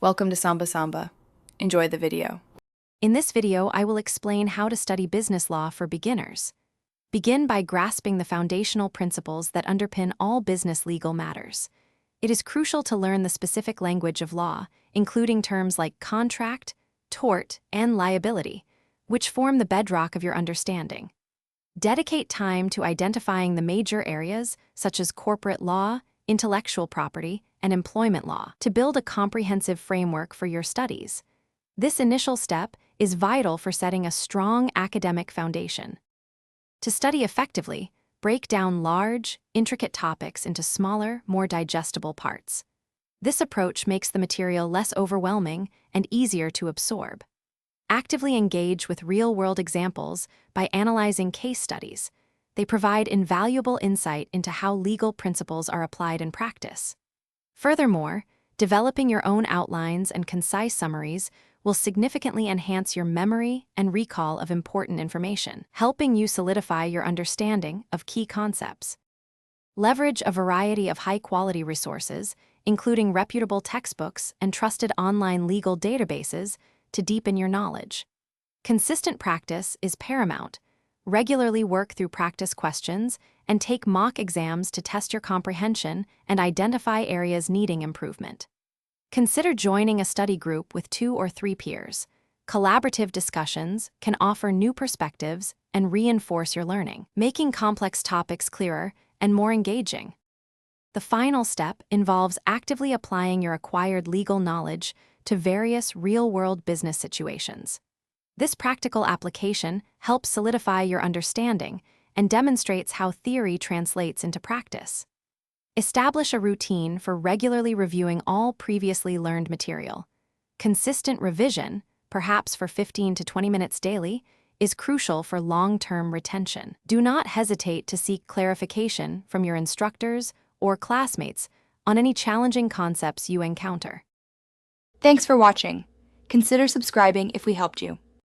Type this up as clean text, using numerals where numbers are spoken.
Welcome to Samba Samba. Enjoy the video. In this video, I will explain how to study business law for beginners. Begin by grasping the foundational principles that underpin all business legal matters. It is crucial to learn the specific language of law, including terms like contract, tort, and liability, which form the bedrock of your understanding. Dedicate time to identifying the major areas, such as corporate law, intellectual property, and employment law, to build a comprehensive framework for your studies. This initial step is vital for setting a strong academic foundation. To study effectively, break down large, intricate topics into smaller, more digestible parts. This approach makes the material less overwhelming and easier to absorb. Actively engage with real-world examples by analyzing case studies. They provide invaluable insight into how legal principles are applied in practice. Furthermore, developing your own outlines and concise summaries will significantly enhance your memory and recall of important information, helping you solidify your understanding of key concepts. Leverage a variety of high-quality resources, including reputable textbooks and trusted online legal databases, to deepen your knowledge. Consistent practice is paramount. Regularly work through practice questions and take mock exams to test your comprehension and identify areas needing improvement. Consider joining a study group with 2 or 3 peers. Collaborative discussions can offer new perspectives and reinforce your learning, making complex topics clearer and more engaging. The final step involves actively applying your acquired legal knowledge to various real-world business situations. This practical application helps solidify your understanding and demonstrates how theory translates into practice. Establish a routine for regularly reviewing all previously learned material. Consistent revision, perhaps for 15 to 20 minutes daily, is crucial for long-term retention. Do not hesitate to seek clarification from your instructors or classmates on any challenging concepts you encounter. Thanks for watching. Consider subscribing if we helped you.